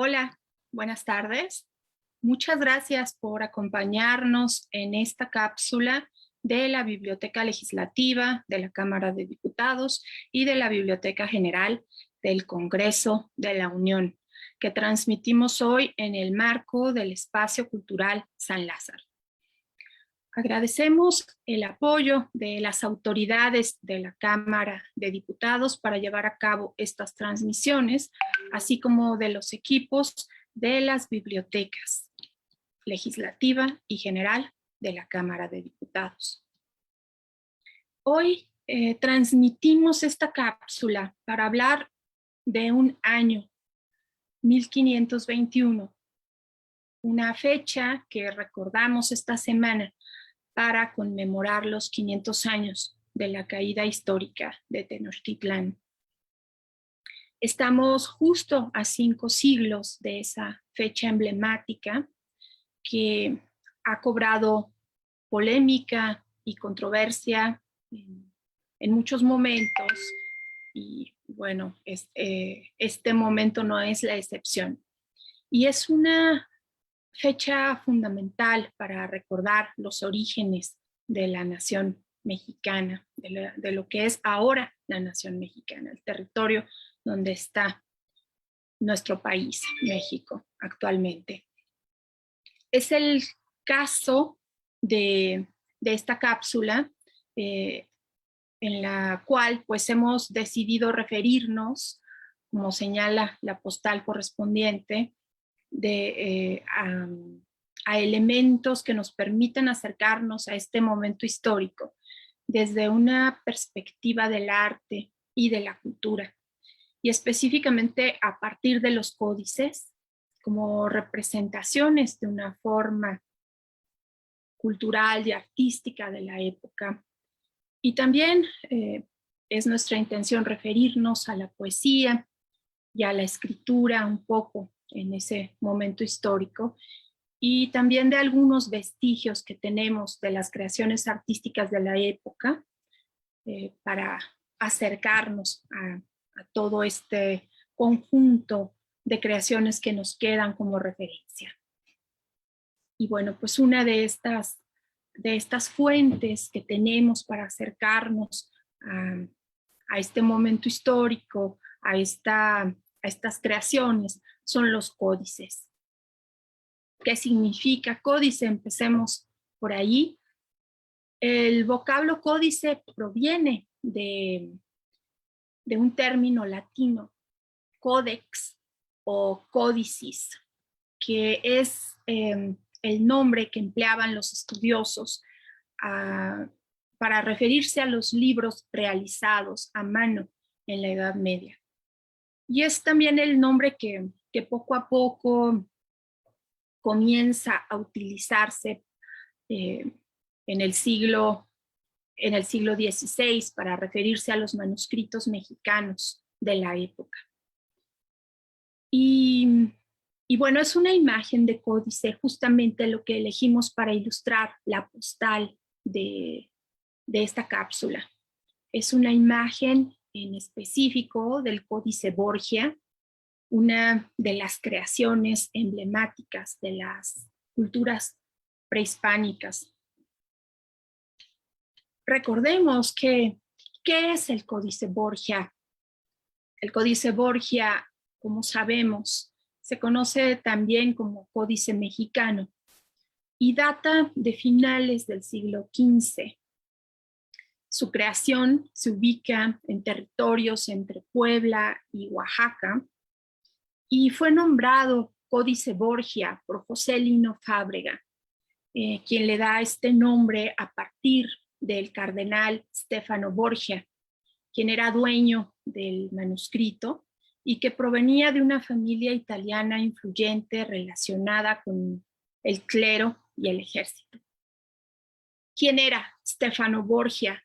Hola, buenas tardes. Muchas gracias por acompañarnos en esta cápsula de la Biblioteca Legislativa de la Cámara de Diputados y de la Biblioteca General del Congreso de la Unión, que transmitimos hoy en el marco del Espacio Cultural San Lázaro. Agradecemos el apoyo de las autoridades de la Cámara de Diputados para llevar a cabo estas transmisiones, así como de los equipos de las bibliotecas legislativa y general de la Cámara de Diputados. Hoy transmitimos esta cápsula para hablar de un año, 1521, una fecha que recordamos esta semana para conmemorar los 500 años de la caída histórica de Tenochtitlán. Estamos justo a 5 siglos de esa fecha emblemática que ha cobrado polémica y controversia en muchos momentos, y bueno, este momento no es la excepción. Y es una fecha fundamental para recordar los orígenes de la nación mexicana, de lo que es ahora la nación mexicana, el territorio donde está nuestro país, México, actualmente. Es el caso de esta cápsula en la cual pues hemos decidido referirnos, como señala la postal correspondiente, a elementos que nos permitan acercarnos a este momento histórico desde una perspectiva del arte y de la cultura, y específicamente a partir de los códices como representaciones de una forma cultural y artística de la época. Y también es nuestra intención referirnos a la poesía y a la escritura un poco en ese momento histórico, y también de algunos vestigios que tenemos de las creaciones artísticas de la época para acercarnos a todo este conjunto de creaciones que nos quedan como referencia. Y bueno, pues una de estas fuentes que tenemos para acercarnos a este momento histórico, a estas creaciones, son los códices. ¿Qué significa códice? Empecemos por ahí. El vocablo códice proviene de un término latino, códex o códicis, que es el nombre que empleaban los estudiosos para referirse a los libros realizados a mano en la Edad Media. Y es también el nombre que poco a poco comienza a utilizarse en el siglo XVI para referirse a los manuscritos mexicanos de la época. Y bueno, es una imagen de códice, justamente lo que elegimos para ilustrar la postal de esta cápsula. Es una imagen en específico del Códice Borgia, una de las creaciones emblemáticas de las culturas prehispánicas. Recordemos ¿qué es el Códice Borgia? El Códice Borgia, como sabemos, se conoce también como Códice Mexicano y data de finales del siglo XV. Su creación se ubica en territorios entre Puebla y Oaxaca y fue nombrado Códice Borgia por José Lino Fábrega, quien le da este nombre a partir del cardenal Stefano Borgia, quien era dueño del manuscrito y que provenía de una familia italiana influyente relacionada con el clero y el ejército. ¿Quién era Stefano Borgia,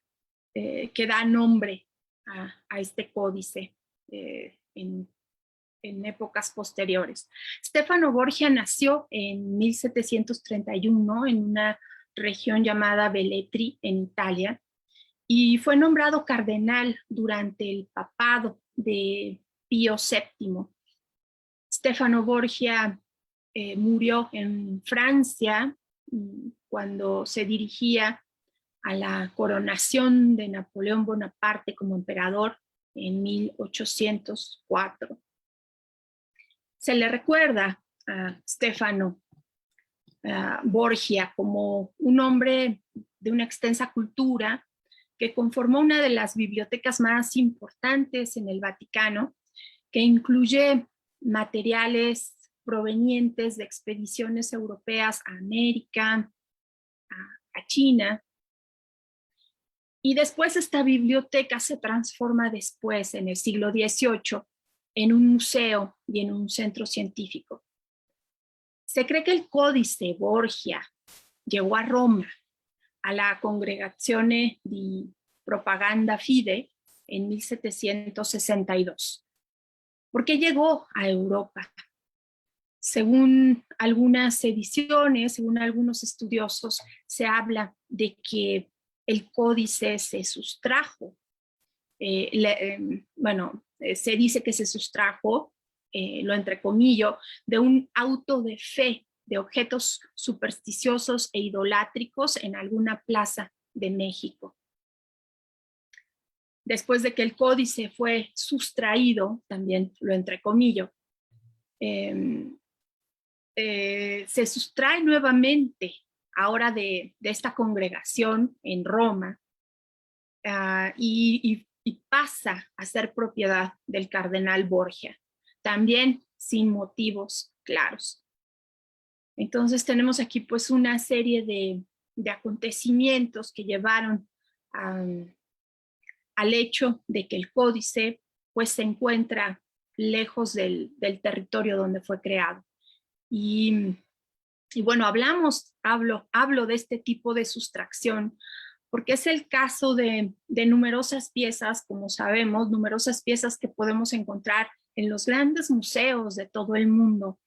que da nombre a este códice en épocas posteriores? Stefano Borgia nació en 1731 en una región llamada Velletri, en Italia, y fue nombrado cardenal durante el papado de Pío VII. Stefano Borgia murió en Francia cuando se dirigía a la coronación de Napoleón Bonaparte como emperador en 1804. Se le recuerda a Stefano Borgia como un hombre de una extensa cultura que conformó una de las bibliotecas más importantes en el Vaticano, que incluye materiales provenientes de expediciones europeas a América, a China. Y después esta biblioteca se transforma después, en el siglo XVIII, en un museo y en un centro científico. Se cree que el Códice Borgia llegó a Roma, a la Congregazione di Propaganda Fide, en 1762. ¿Por qué llegó a Europa? Según algunas ediciones, según algunos estudiosos, se habla de que el códice se sustrajo. Se dice que se sustrajo, lo entrecomillo, de un auto de fe de objetos supersticiosos e idolátricos en alguna plaza de México. Después de que el códice fue sustraído, también lo entrecomillo, se sustrae nuevamente ahora de esta congregación en Roma y pasa a ser propiedad del cardenal Borgia, también sin motivos claros. Entonces tenemos aquí pues una serie de acontecimientos que llevaron al hecho de que el códice pues se encuentra lejos del territorio donde fue creado. Y bueno, hablo de este tipo de sustracción porque es el caso de numerosas piezas, como sabemos, numerosas piezas que podemos encontrar en los grandes museos de todo el mundo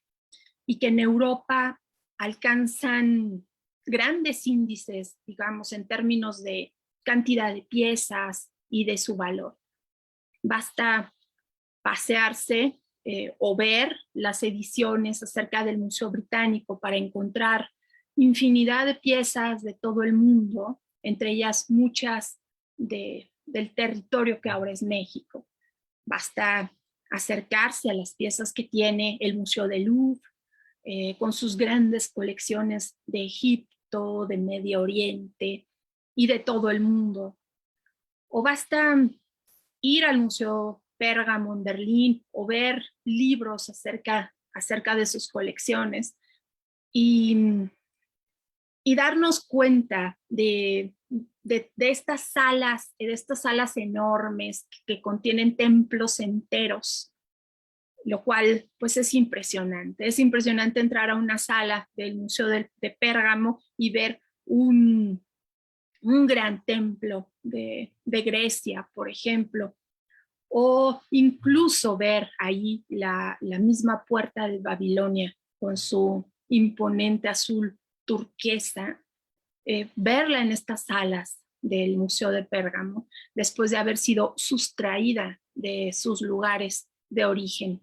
y que en Europa alcanzan grandes índices, digamos, en términos de cantidad de piezas y de su valor. Basta pasearse o ver las ediciones acerca del Museo Británico para encontrar infinidad de piezas de todo el mundo, entre ellas muchas del territorio que ahora es México. Basta acercarse a las piezas que tiene el Museo del Louvre, con sus grandes colecciones de Egipto, de Medio Oriente y de todo el mundo. O basta ir al Museo Pérgamo en Berlín o ver libros acerca de sus colecciones y darnos cuenta de estas salas enormes que contienen templos enteros, lo cual pues es impresionante. Es impresionante entrar a una sala del Museo de Pérgamo y ver un gran templo de Grecia, por ejemplo, o incluso ver ahí la misma puerta de Babilonia con su imponente azul turquesa, verla en estas salas del Museo de Pérgamo después de haber sido sustraída de sus lugares de origen.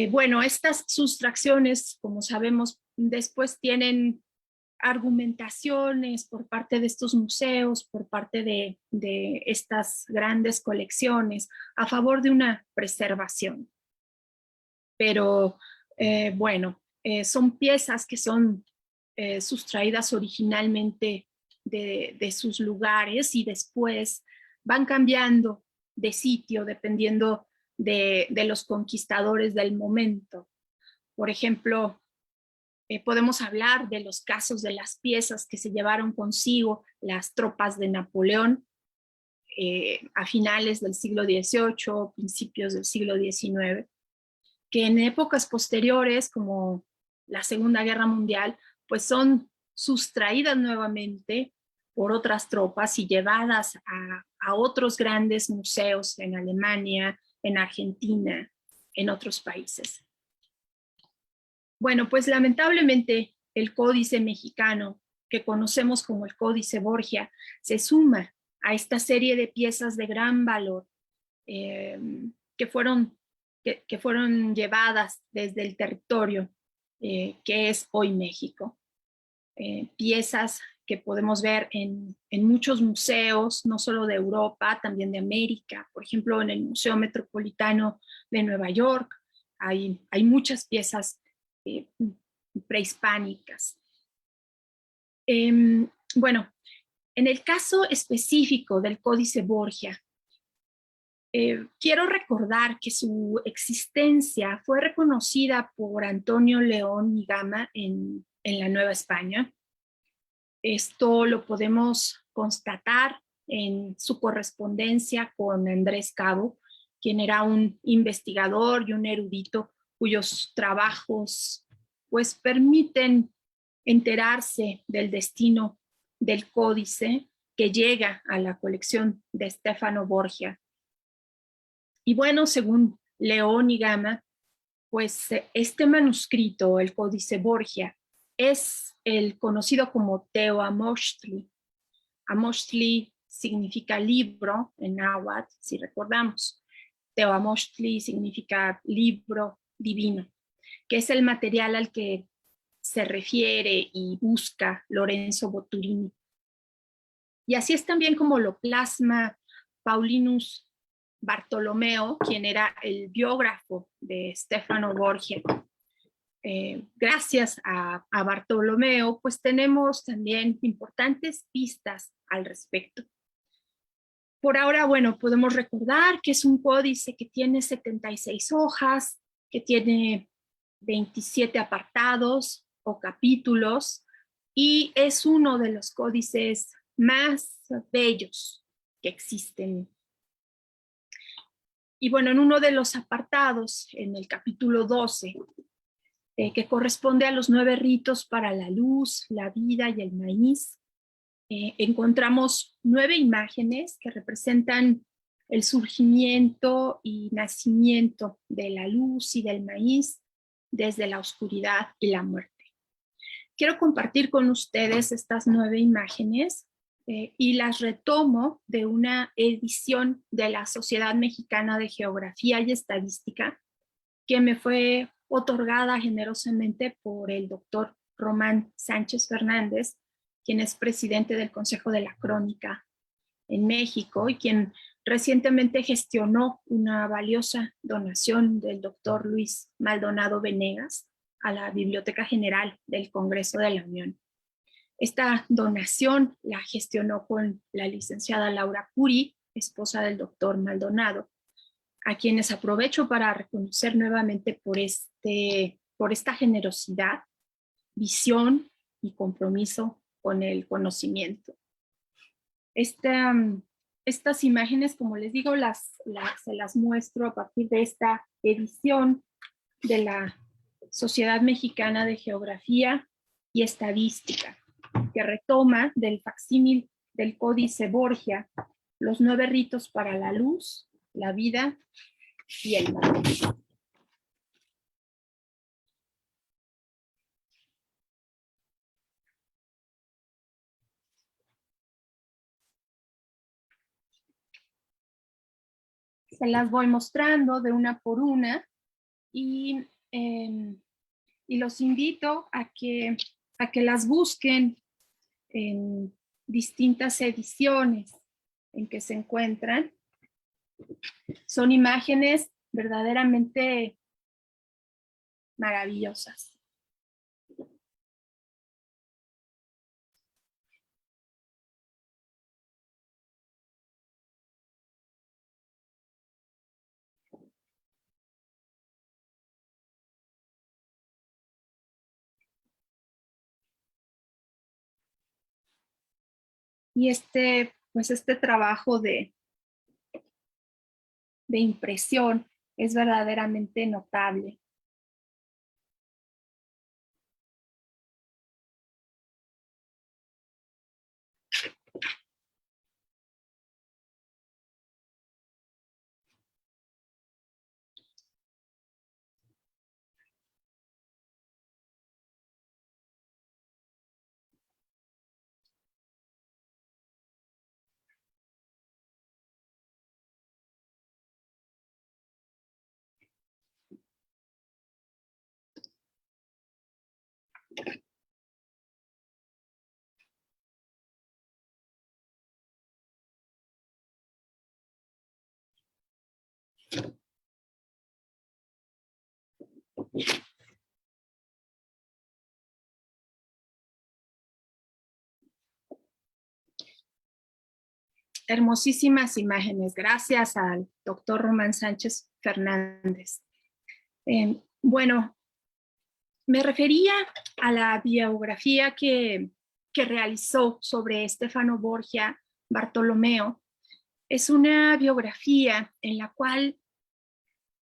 Bueno, estas sustracciones, como sabemos, después tienen argumentaciones por parte de estos museos, por parte de estas grandes colecciones a favor de una preservación. Pero son piezas que son sustraídas originalmente de sus lugares y después van cambiando de sitio dependiendo de los conquistadores del momento. Por ejemplo, podemos hablar de los casos de las piezas que se llevaron consigo las tropas de Napoleón a finales del siglo XVIII, principios del siglo XIX, que en épocas posteriores, como la Segunda Guerra Mundial, pues son sustraídas nuevamente por otras tropas y llevadas a otros grandes museos en Alemania, en Argentina, en otros países. Bueno, pues lamentablemente el Códice mexicano, que conocemos como el Códice Borgia, se suma a esta serie de piezas de gran valor que fueron que fueron llevadas desde el territorio que es hoy México. Piezas que podemos ver en muchos museos, no solo de Europa, también de América. Por ejemplo, en el Museo Metropolitano de Nueva York hay muchas piezas prehispánicas. Bueno, en el caso específico del Códice Borgia, quiero recordar que su existencia fue reconocida por Antonio León y Gama en la Nueva España. Esto lo podemos constatar en su correspondencia con Andrés Cabo, quien era un investigador y un erudito cuyos trabajos pues permiten enterarse del destino del códice que llega a la colección de Stefano Borgia. Y bueno, según León y Gama, pues este manuscrito, el Códice Borgia, es el conocido como Teoamóxtli. Amóxtli significa libro en náhuatl, si recordamos. Teoamóxtli significa libro divino, que es el material al que se refiere y busca Lorenzo Botturini. Y así es también como lo plasma Paulinus Bartolomeo, quien era el biógrafo de Stefano Borgia. Gracias a Bartolomeo, pues tenemos también importantes pistas al respecto. Por ahora, bueno, podemos recordar que es un códice que tiene 76 hojas, que tiene 27 apartados o capítulos, y es uno de los códices más bellos que existen. Y bueno, en uno de los apartados, en el capítulo 12, que corresponde a los 9 ritos para la luz, la vida y el maíz, encontramos 9 imágenes que representan el surgimiento y nacimiento de la luz y del maíz desde la oscuridad y la muerte. Quiero compartir con ustedes estas 9 imágenes y las retomo de una edición de la Sociedad Mexicana de Geografía y Estadística que me fue otorgada generosamente por el doctor Román Sánchez Fernández, quien es presidente del Consejo de la Crónica en México y quien recientemente gestionó una valiosa donación del doctor Luis Maldonado Venegas a la Biblioteca General del Congreso de la Unión. Esta donación la gestionó con la licenciada Laura Curi, esposa del doctor Maldonado, a quienes aprovecho para reconocer nuevamente por esta generosidad, visión y compromiso con el conocimiento. Estas imágenes, como les digo, se las muestro a partir de esta edición de la Sociedad Mexicana de Geografía y Estadística, que retoma del facsímil del Códice Borgia los 9 ritos para la luz, la vida y el maíz. Se las voy mostrando de una por una y, y los invito a que las busquen en distintas ediciones en que se encuentran. Son imágenes verdaderamente maravillosas. Y pues este trabajo de impresión es verdaderamente notable. Hermosísimas imágenes, gracias al doctor Román Sánchez Fernández. Bueno, me refería a la biografía que realizó sobre Stefano Borgia Bartolomeo. Es una biografía en la cual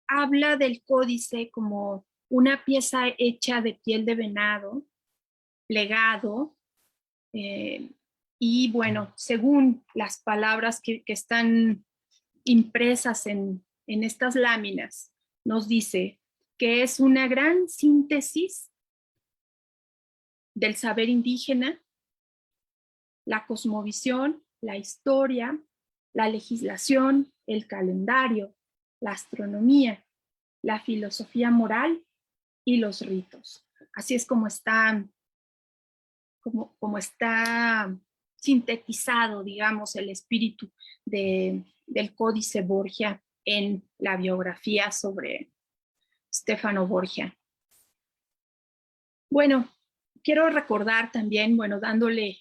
habla del códice como una pieza hecha de piel de venado, plegado, y bueno, según las palabras que están impresas en estas láminas, nos dice que es una gran síntesis del saber indígena, la cosmovisión, la historia, la legislación, el calendario, la astronomía, la filosofía moral y los ritos. Así es como está sintetizado, digamos, el espíritu del Códice Borgia en la biografía sobre Stefano Borgia. Bueno, quiero recordar también, bueno, dándole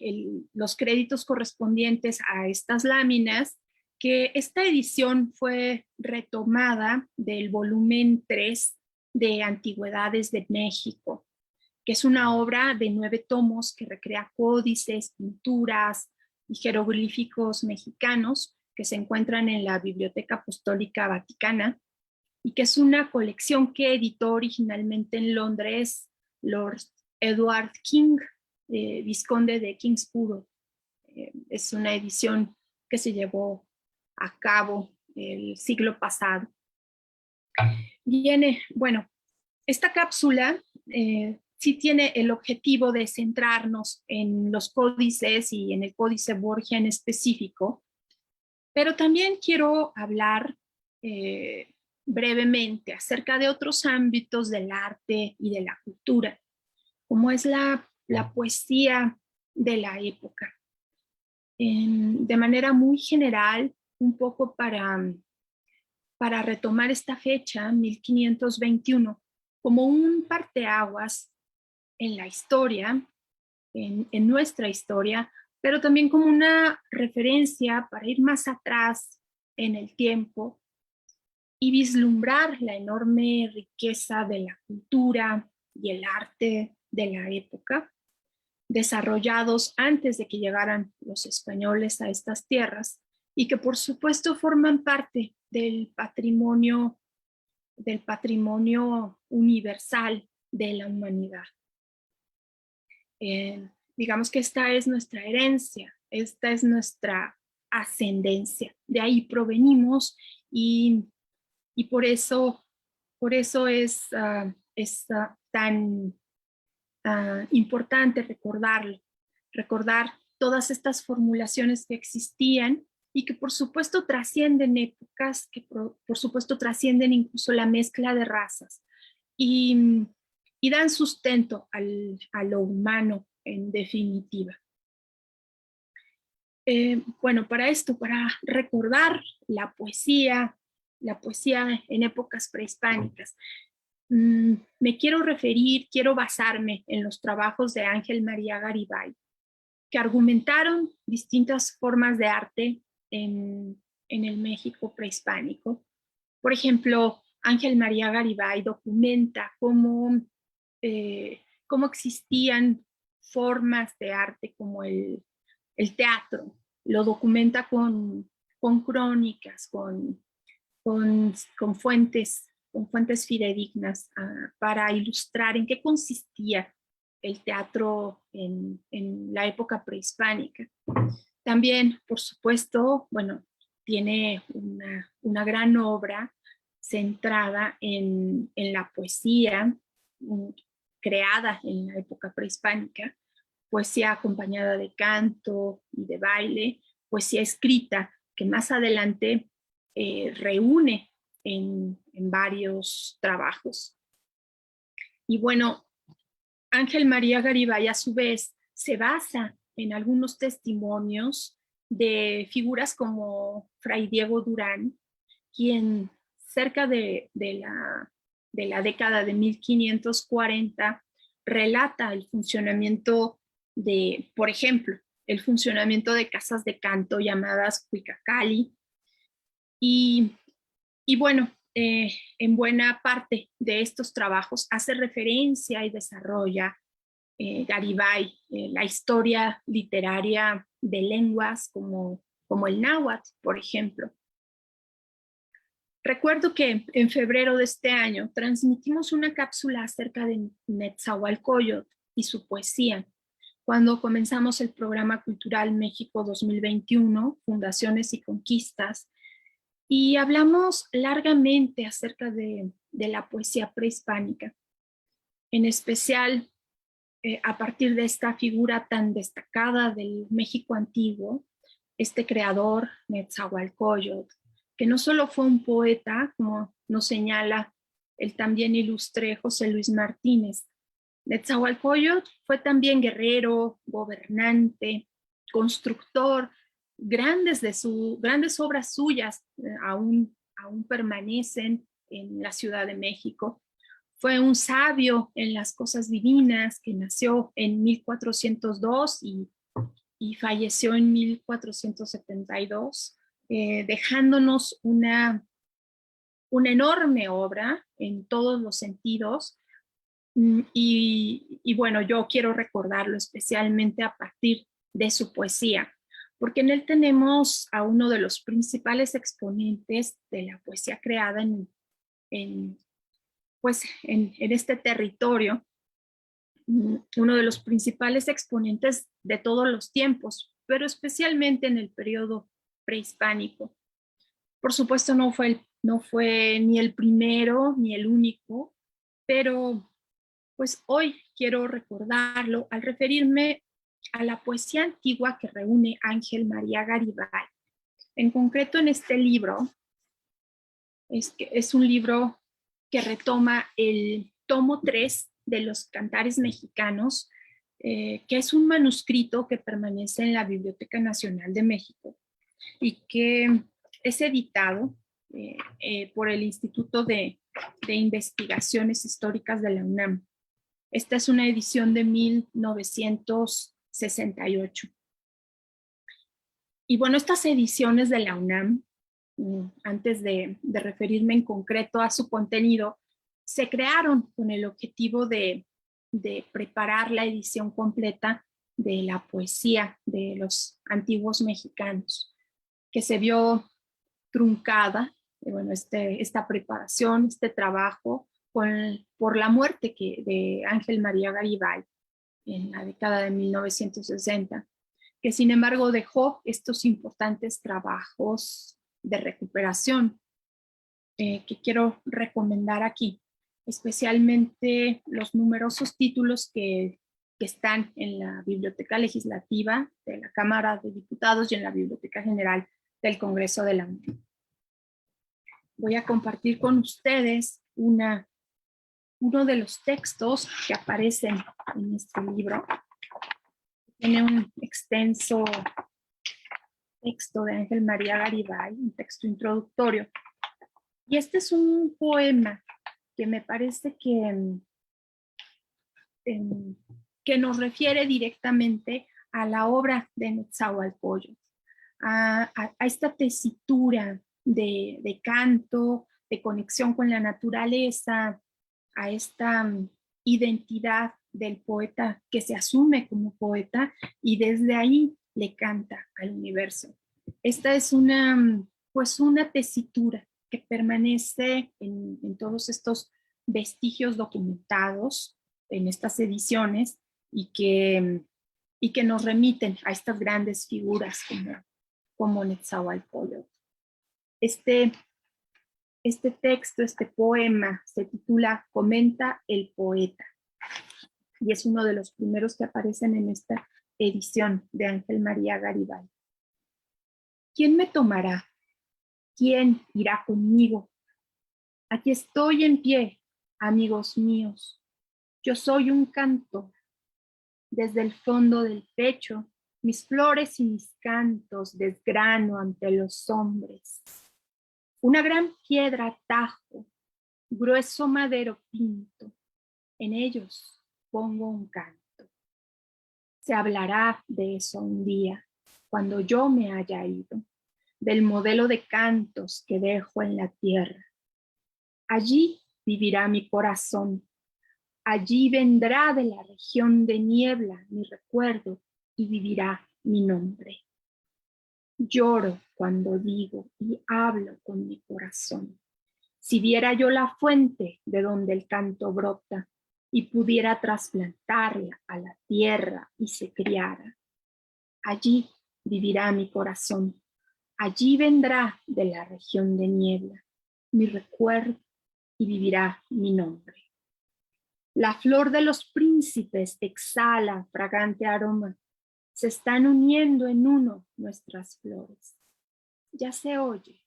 los créditos correspondientes a estas láminas, que esta edición fue retomada del volumen 3 de Antigüedades de México, que es una obra de 9 tomos que recrea códices, pinturas y jeroglíficos mexicanos que se encuentran en la Biblioteca Apostólica Vaticana, y que es una colección que editó originalmente en Londres Lord Edward King, vizconde de Kingsborough. Es una edición que se llevó a cabo el siglo pasado. Bueno, esta cápsula sí tiene el objetivo de centrarnos en los códices y en el Códice Borgia en específico, pero también quiero hablar brevemente acerca de otros ámbitos del arte y de la cultura, como es la poesía de la época. De manera muy general, un poco para retomar esta fecha, 1521, como un parteaguas en la historia, en nuestra historia, pero también como una referencia para ir más atrás en el tiempo y vislumbrar la enorme riqueza de la cultura y el arte de la época, desarrollados antes de que llegaran los españoles a estas tierras y que por supuesto forman parte del patrimonio universal de la humanidad. Digamos que esta es nuestra herencia, esta es nuestra ascendencia, de ahí provenimos y por eso es tan importante recordar todas estas formulaciones que existían y que por supuesto trascienden épocas, que por supuesto trascienden incluso la mezcla de razas y dan sustento a lo humano en definitiva. Bueno, para recordar la poesía en épocas prehispánicas, quiero basarme en los trabajos de Ángel María Garibay, que argumentaron distintas formas de arte en el México prehispánico. Por ejemplo, Ángel María Garibay documenta cómo existían formas de arte como el teatro. Lo documenta con crónicas, con fuentes fidedignas para ilustrar en qué consistía el teatro en la época prehispánica. También, por supuesto, bueno, tiene una gran obra centrada en la poesía creada en la época prehispánica, poesía acompañada de canto y de baile, poesía escrita, que más adelante reúne en varios trabajos. Y bueno, Ángel María Garibay, a su vez, se basa en algunos testimonios de figuras como Fray Diego Durán, quien cerca de la década de 1540 relata el funcionamiento de, por ejemplo, el funcionamiento de casas de canto llamadas Cuicacali. Y bueno, en buena parte de estos trabajos hace referencia y desarrolla Garibay la historia literaria de lenguas como el náhuatl, por ejemplo. Recuerdo que en febrero de este año transmitimos una cápsula acerca de Netzahualcóyotl y su poesía, cuando comenzamos el programa cultural México 2021, Fundaciones y Conquistas, y hablamos largamente acerca de la poesía prehispánica, en especial a partir de esta figura tan destacada del México antiguo, este creador, Netzahualcóyotl, que no solo fue un poeta, como nos señala el también ilustre José Luis Martínez. Netzahualcóyotl fue también guerrero, gobernante, constructor. Grandes obras suyas aún permanecen en la Ciudad de México. Fue un sabio en las cosas divinas que nació en 1402 y falleció en 1472, dejándonos una enorme obra en todos los sentidos. Y bueno, yo quiero recordarlo especialmente a partir de su poesía, porque en él tenemos a uno de los principales exponentes de la poesía creada pues en este territorio, uno de los principales exponentes de todos los tiempos, pero especialmente en el periodo prehispánico. Por supuesto, no fue ni el primero ni el único, pero pues hoy quiero recordarlo al referirme a la poesía antigua que reúne Ángel María Garibay. En concreto, en este libro, es un libro que retoma el tomo 3 de los Cantares Mexicanos, que es un manuscrito que permanece en la Biblioteca Nacional de México y que es editado por el Instituto de Investigaciones Históricas de la UNAM. Esta es una edición de 1968. Y bueno, estas ediciones de la UNAM, antes de referirme en concreto a su contenido, se crearon con el objetivo de preparar la edición completa de la poesía de los antiguos mexicanos, que se vio truncada, bueno, esta preparación, este trabajo, por la muerte de Ángel María Garibay en la década de 1960, que sin embargo dejó estos importantes trabajos de recuperación que quiero recomendar aquí, especialmente los numerosos títulos que están en la Biblioteca Legislativa de la Cámara de Diputados y en la Biblioteca General del Congreso de la Unión. Voy a compartir con ustedes uno de los textos que aparecen en este libro. Tiene un extenso texto de Ángel María Garibay, un texto introductorio. Y este es un poema que me parece que nos refiere directamente a la obra de Netzahualcóyotl, a esta tesitura de canto, de conexión con la naturaleza, a esta identidad del poeta que se asume como poeta y desde ahí le canta al universo. Esta es pues una tesitura que permanece en todos estos vestigios documentados en estas ediciones y que nos remiten a estas grandes figuras como Netzahualcóyotl. Este texto, este poema, se titula Comenta el poeta y es uno de los primeros que aparecen en esta edición de Ángel María Garibay. ¿Quién me tomará? ¿Quién irá conmigo? Aquí estoy en pie, amigos míos. Yo soy un cantor. Desde el fondo del pecho, mis flores y mis cantos desgrano ante los hombres. Una gran piedra tajo, grueso madero pinto. En ellos pongo un canto. Se hablará de eso un día, cuando yo me haya ido, del modelo de cantos que dejo en la tierra. Allí vivirá mi corazón. Allí vendrá de la región de niebla mi recuerdo y vivirá mi nombre. Lloro cuando digo y hablo con mi corazón. Si viera yo la fuente de donde el canto brota y pudiera trasplantarla a la tierra y se criara, allí vivirá mi corazón. Allí vendrá de la región de niebla mi recuerdo y vivirá mi nombre. La flor de los príncipes exhala fragante aroma. Se están uniendo en uno nuestras flores. Ya se oye,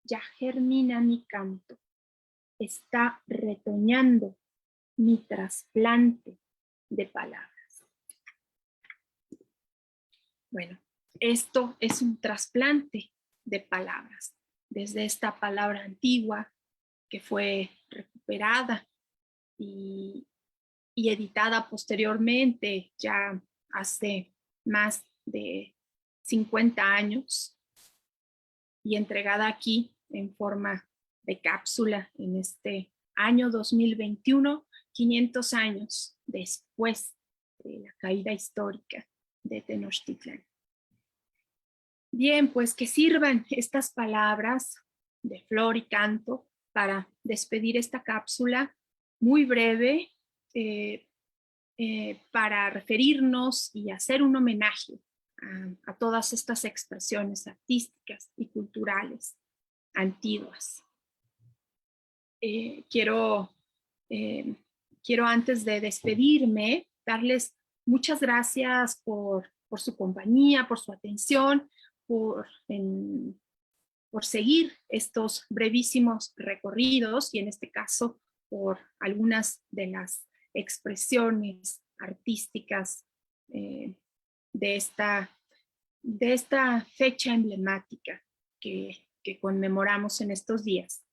ya germina mi canto. Está retoñando mi trasplante de palabras. Bueno, esto es un trasplante de palabras. Desde esta palabra antigua que fue recuperada y editada posteriormente, ya hace más de 50 años, y entregada aquí en forma de cápsula en este año 2021, 500 años después de la caída histórica de Tenochtitlan. Bien, pues que sirvan estas palabras de flor y canto para despedir esta cápsula muy breve, para referirnos y hacer un homenaje a todas estas expresiones artísticas y culturales antiguas. Quiero antes de despedirme darles muchas gracias por su compañía, por su atención, por seguir estos brevísimos recorridos y en este caso por algunas de las expresiones artísticas de esta fecha emblemática que conmemoramos en estos días.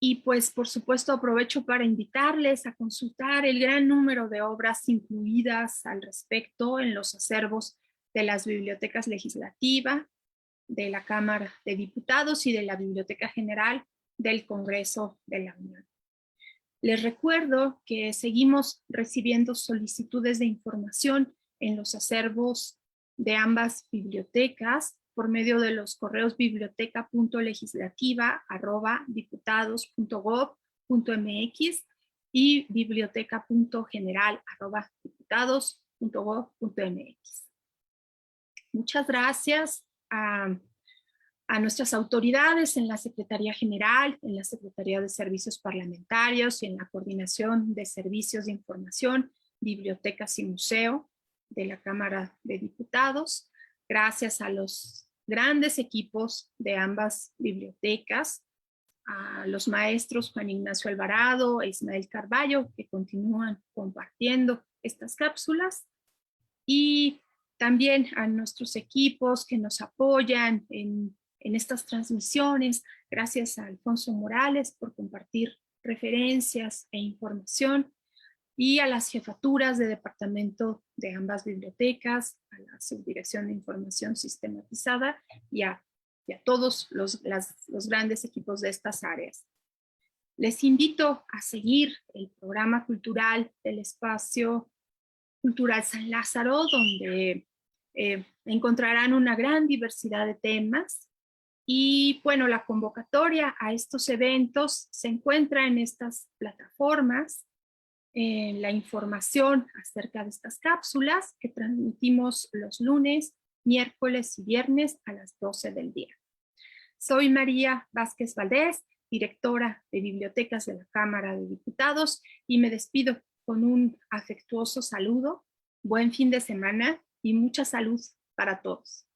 Y pues por supuesto aprovecho para invitarles a consultar el gran número de obras incluidas al respecto en los acervos de las bibliotecas legislativas, de la Cámara de Diputados y de la Biblioteca General del Congreso de la Unión. Les recuerdo que seguimos recibiendo solicitudes de información en los acervos de ambas bibliotecas por medio de los correos biblioteca.legislativa@diputados.gov.mx y biblioteca.general@diputados.gov.mx. Muchas gracias a nuestras autoridades en la Secretaría General, en la Secretaría de Servicios Parlamentarios y en la Coordinación de Servicios de Información, Bibliotecas y Museo de la Cámara de Diputados. Gracias a los grandes equipos de ambas bibliotecas, a los maestros Juan Ignacio Alvarado e Ismael Carballo, que continúan compartiendo estas cápsulas, y también a nuestros equipos que nos apoyan en estas transmisiones. Gracias a Alfonso Morales por compartir referencias e información, y a las jefaturas de departamento de ambas bibliotecas, a la Subdirección de Información Sistematizada y a todos los grandes equipos de estas áreas. Les invito a seguir el programa cultural del Espacio Cultural San Lázaro, donde encontrarán una gran diversidad de temas. Y bueno, la convocatoria a estos eventos se encuentra en estas plataformas, en la información acerca de estas cápsulas que transmitimos los lunes, miércoles y viernes a las 12 del día. Soy María Vázquez Valdés, directora de Bibliotecas de la Cámara de Diputados, y me despido con un afectuoso saludo. Buen fin de semana y mucha salud para todos.